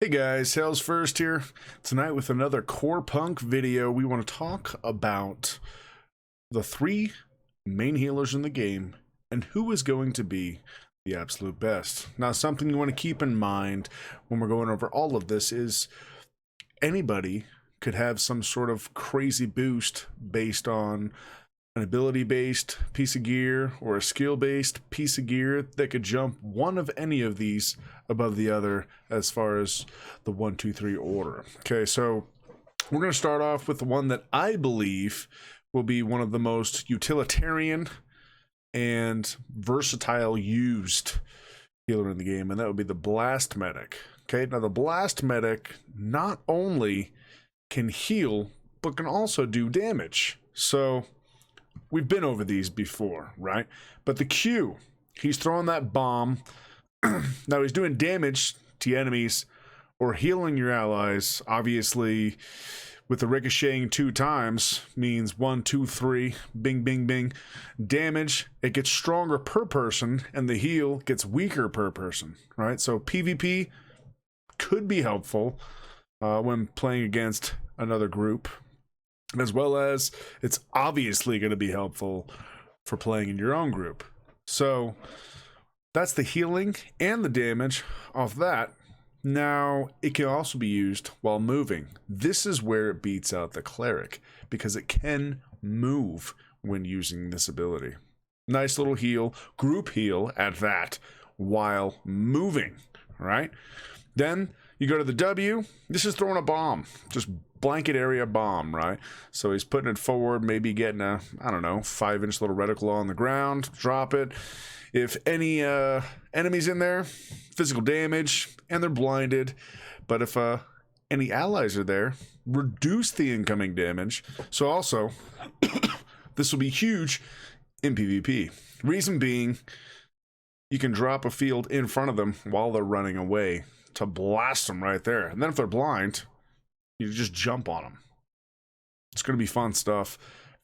Hey guys, HellsF1rst here. Tonight with another Corepunk video, we want to talk about the three main healers in the game and who is going to be the absolute best. Now, something you want to keep in mind when we're going over all of this is anybody could have some sort of crazy boost based on an ability-based piece of gear or a skill-based piece of gear that could jump one of any of these above the other as far as the 1, 2, 3 order. Okay, so we're going to start off with the one that I believe will be one of the most utilitarian and versatile used healer in the game, and that would be the Blast Medic. Okay, now the Blast Medic not only can heal, but can also do damage. So we've been over these before, right? But the Q, he's throwing that bomb. Now he's doing damage to enemies or healing your allies. Obviously, with the ricocheting 2 times means 1, 2, 3, bing, bing, bing. Damage, it gets stronger per person, and the heal gets weaker per person, right? So PvP could be helpful when playing against another group, as well as it's obviously going to be helpful for playing in your own group. So that's the healing and the damage off that. Now, it can also be used while moving. This is where it beats out the Cleric, because it can move when using this ability. Nice little heal, group heal at that, while moving, right? Then you go to the W. This is throwing a bomb, just blanket area bomb, right? So he's putting it forward, maybe getting a, I don't know, 5-inch little reticle on the ground, drop it. If any enemies in there, physical damage, and they're blinded. But if any allies are there, reduce the incoming damage. So also, this will be huge in PvP. Reason being, you can drop a field in front of them while they're running away to blast them right there. And then if they're blind, you just jump on them. It's going to be fun stuff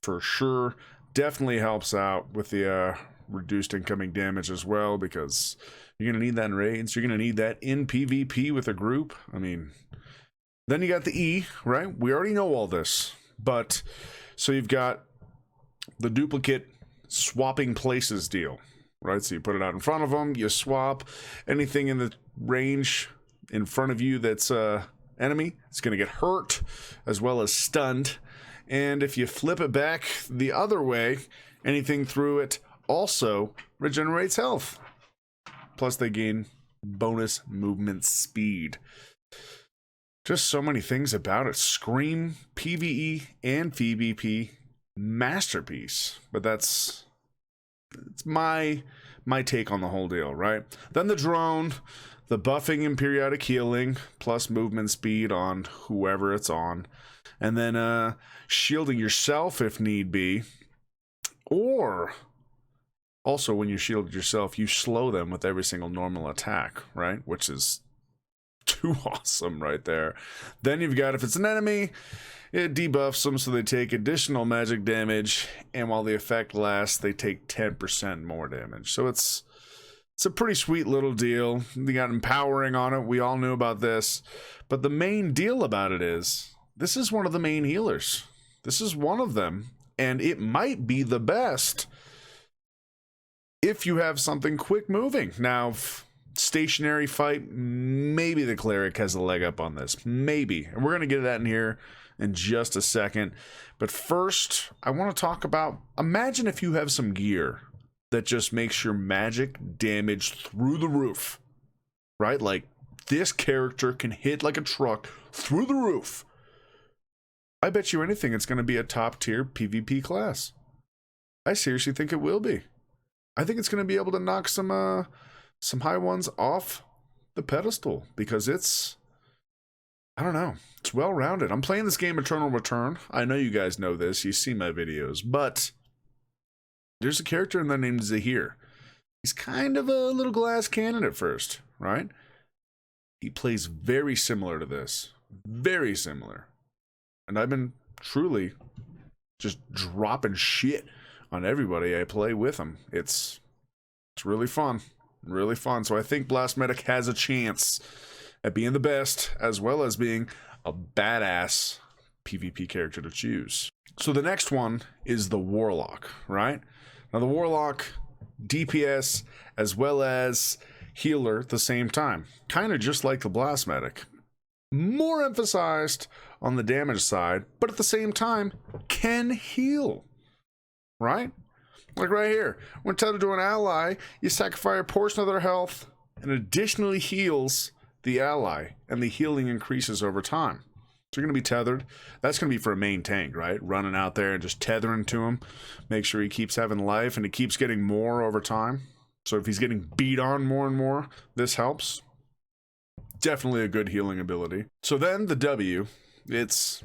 for sure. Definitely helps out with the reduced incoming damage as well, because you're going to need that in raids. You're going to need that in PvP with a group. I mean, then you got the E, right? We already know all this. But, so you've got the duplicate swapping places deal, right? So you put it out in front of them, you swap. Anything in the range in front of you that's enemy, it's going to get hurt as well as stunned. And if you flip it back the other way, anything through it also regenerates health. Plus they gain bonus movement speed. Just so many things about it. Scream, PvE, and PvP masterpiece. But it's my take on the whole deal, right? Then the drone, the buffing and periodic healing, plus movement speed on whoever it's on. And then shielding yourself if need be. Or also, when you shield yourself, you slow them with every single normal attack, right? Which is too awesome right there. Then you've got, if it's an enemy, it debuffs them so they take additional magic damage, and while the effect lasts, they take 10% more damage. So it's a pretty sweet little deal. They got empowering on it. We all knew about this. But the main deal about it is, this is one of the main healers. This is one of them, and it might be the best if you have something quick moving. Now, stationary fight, maybe the Cleric has a leg up on this. Maybe. And we're going to get that in here in just a second. But first, I want to talk about, imagine if you have some gear that just makes your magic damage through the roof, right? Like, this character can hit like a truck through the roof. I bet you anything it's going to be a top tier PvP class. I seriously think it will be. I think it's going to be able to knock some high ones off the pedestal, because it's, I don't know, it's well-rounded. I'm playing this game Eternal Return. I know you guys know this. You see my videos. But there's a character in there named Zahir. He's kind of a little glass cannon at first, right? He plays very similar to this. Very similar. And I've been truly just dropping shit on everybody I play with him. It's really fun. Really fun. So I think Blast Medic has a chance at being the best, as well as being a badass PvP character to choose. So the next one is the Warlock, right? Now the Warlock, DPS as well as healer at the same time. Kind of just like the Blast Medic. More emphasized on the damage side, but at the same time can heal, right? Like right here, when tethered to an ally, you sacrifice a portion of their health and additionally heals the ally, and the healing increases over time. So you're going to be tethered. That's going to be for a main tank, right? Running out there and just tethering to him. Make sure he keeps having life and he keeps getting more over time. So if he's getting beat on more and more, this helps. Definitely a good healing ability. So then the W, it's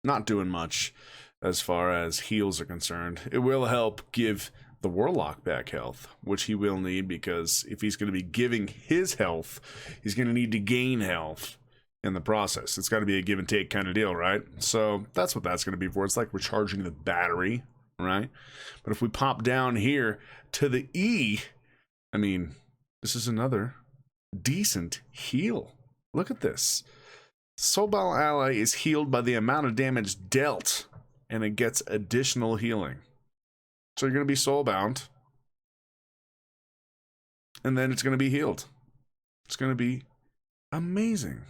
not doing much as far as heals are concerned. It will help give the Warlock back health, which he will need, because if he's going to be giving his health, he's going to need to gain health in the process. It's got to be a give and take kind of deal, right? So that's what that's going to be for. It's like recharging the battery, right? But if we pop down here to the E, I mean, this is another decent heal. Look at this. Soulbound ally is healed by the amount of damage dealt, and it gets additional healing. So you're going to be soulbound, and then it's going to be healed. It's going to be amazing.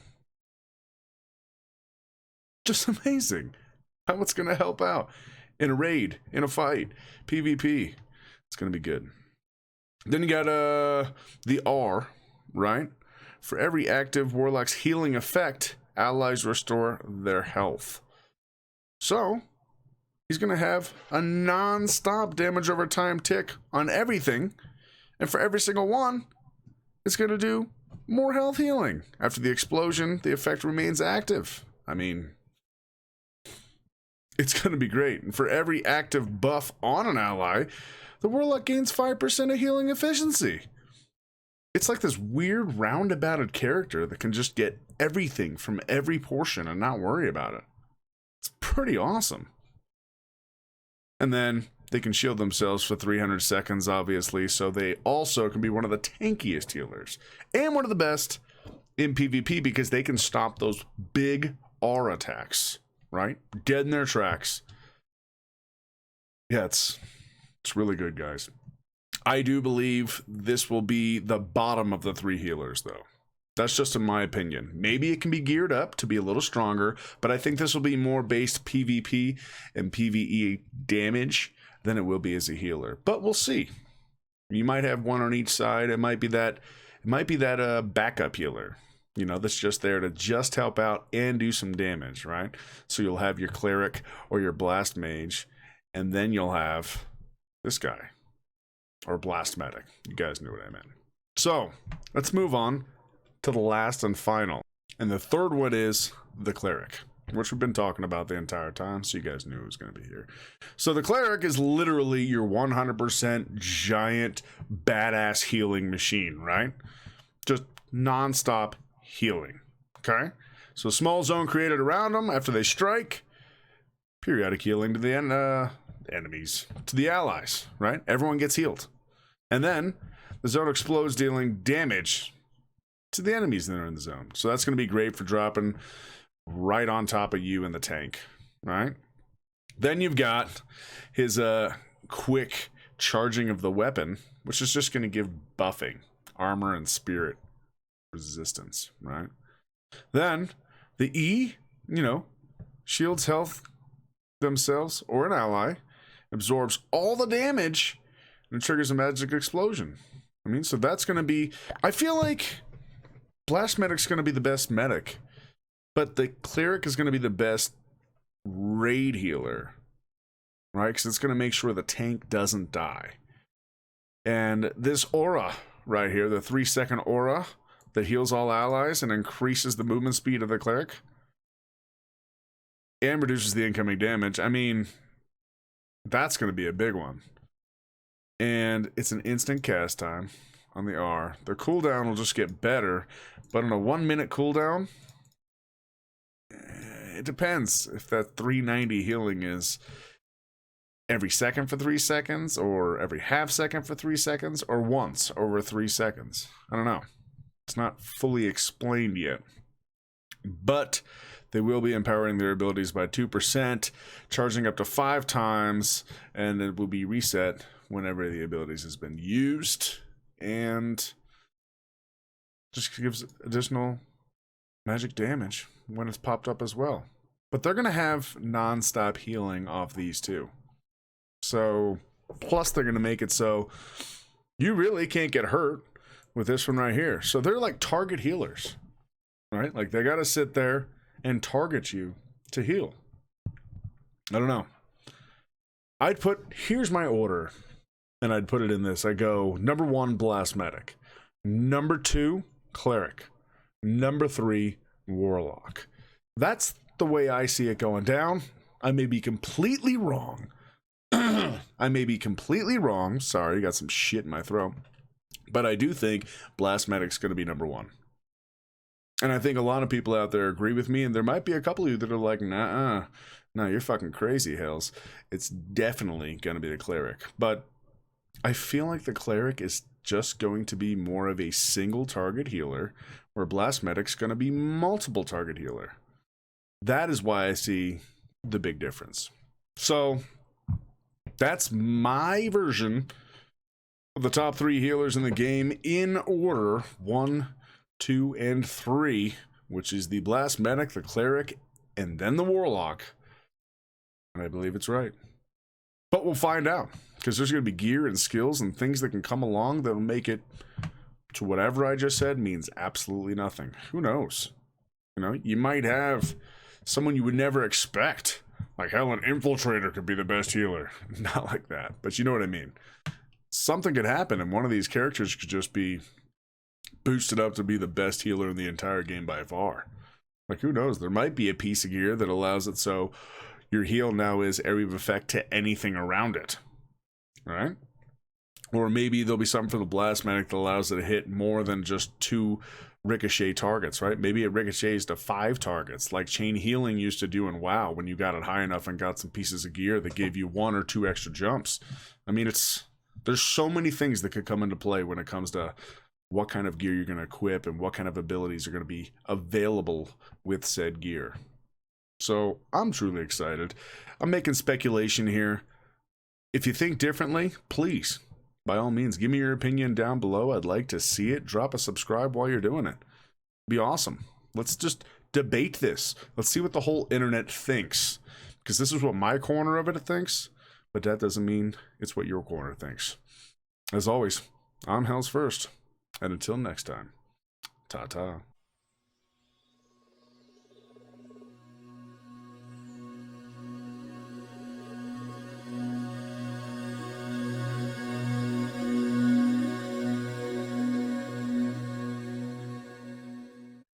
Just amazing how it's going to help out in a raid, in a fight, PvP. It's going to be good. Then you got the R, right? For every active Warlock's healing effect, allies restore their health. So he's going to have a non-stop damage over time tick on everything. And for every single one, it's going to do more health healing. After the explosion, the effect remains active. I mean, it's going to be great. And for every active buff on an ally, the Warlock gains 5% of healing efficiency. It's like this weird roundabouted character that can just get everything from every portion and not worry about it. It's pretty awesome. And then they can shield themselves for 300 seconds, obviously, so they also can be one of the tankiest healers. And one of the best in PvP, because they can stop those big R attacks, right? Dead in their tracks. Yeah, it's really good, guys. I do believe this will be the bottom of the three healers, though. That's just in my opinion. Maybe it can be geared up to be a little stronger, but I think this will be more based PvP and PvE damage than it will be as a healer. But we'll see. You might have one on each side. It might be that backup healer, you know, that's just there to just help out and do some damage, right? So you'll have your cleric or your blast mage, and then you'll have this guy. Or blast medic. You guys knew what I meant. So let's move on to the last and final. And the third one is the cleric, which we've been talking about the entire time, so you guys knew it was going to be here. So the cleric is literally your 100% giant badass healing machine, right? Just non-stop healing. Okay? So a small zone created around them after they strike. Periodic healing to the enemies, to the allies, right? Everyone gets healed. And then the zone explodes, dealing damage to the enemies that are in the zone. So that's going to be great for dropping right on top of you in the tank, right? Then you've got his quick charging of the weapon, which is just going to give buffing, armor, and spirit resistance, right? Then the E, you know, shields health themselves or an ally, absorbs all the damage, and triggers a magic explosion. I mean, so that's going to be, I feel like Blast Medic's going to be the best medic, but the Cleric is going to be the best raid healer, right? Because it's going to make sure the tank doesn't die. And this aura right here, the 3-second aura that heals all allies and increases the movement speed of the Cleric and reduces the incoming damage. I mean, that's going to be a big one. And it's an instant cast time on the R. The cooldown will just get better, but on a 1-minute cooldown, it depends if that 390 healing is every second for 3 seconds, or every half second for 3 seconds, or once over 3 seconds. I don't know. It's not fully explained yet. But they will be empowering their abilities by 2%, charging up to 5 times, and it will be reset whenever the abilities has been used, and just gives additional magic damage when it's popped up as well. But they're going to have non-stop healing off these too. So, plus they're going to make it so you really can't get hurt with this one right here. So they're like target healers, right? Like they got to sit there and target you to heal. I don't know. I'd put, here's my order, and I'd put it in this. I go number 1, Blast Medic. Number 2, Cleric. Number 3, Warlock. That's the way I see it going down. I may be completely wrong. I may be completely wrong. Sorry, got some shit in my throat. But I do think Blast Medic's going to be number 1. And I think a lot of people out there agree with me, and there might be a couple of you that are like, nah, no, you're fucking crazy, Hells. It's definitely going to be the Cleric. But I feel like the Cleric is just going to be more of a single target healer, where Blast Medic's going to be multiple target healer. That is why I see the big difference. So that's my version of the top 3 healers in the game in order 1, 2, and 3, which is the Blast Medic, the Cleric, and then the Warlock. And I believe it's right. But we'll find out, because there's going to be gear and skills and things that can come along that'll make it to whatever I just said means absolutely nothing. Who knows? You know, you might have someone you would never expect. Like, hell, an Infiltrator could be the best healer. Not like that, but you know what I mean. Something could happen, and one of these characters could just be boosted up to be the best healer in the entire game by far. Like, who knows? There might be a piece of gear that allows it so your heal now is area of effect to anything around it. Right? Or maybe there'll be something for the Blast Medic that allows it to hit more than just 2 ricochet targets, right? Maybe it ricochets to 5 targets, like Chain Healing used to do in WoW when you got it high enough and got some pieces of gear that gave you 1 or 2 extra jumps. I mean, there's so many things that could come into play when it comes to what kind of gear you're going to equip and what kind of abilities are going to be available with said gear. So I'm truly excited. I'm making speculation here. If you think differently, please, by all means, give me your opinion down below. I'd like to see it. Drop a subscribe while you're doing it. Be awesome. Let's just debate this. Let's see what the whole internet thinks. Because this is what my corner of it thinks, but that doesn't mean it's what your corner thinks. As always, I'm HellsF1rst. And until next time, ta-ta.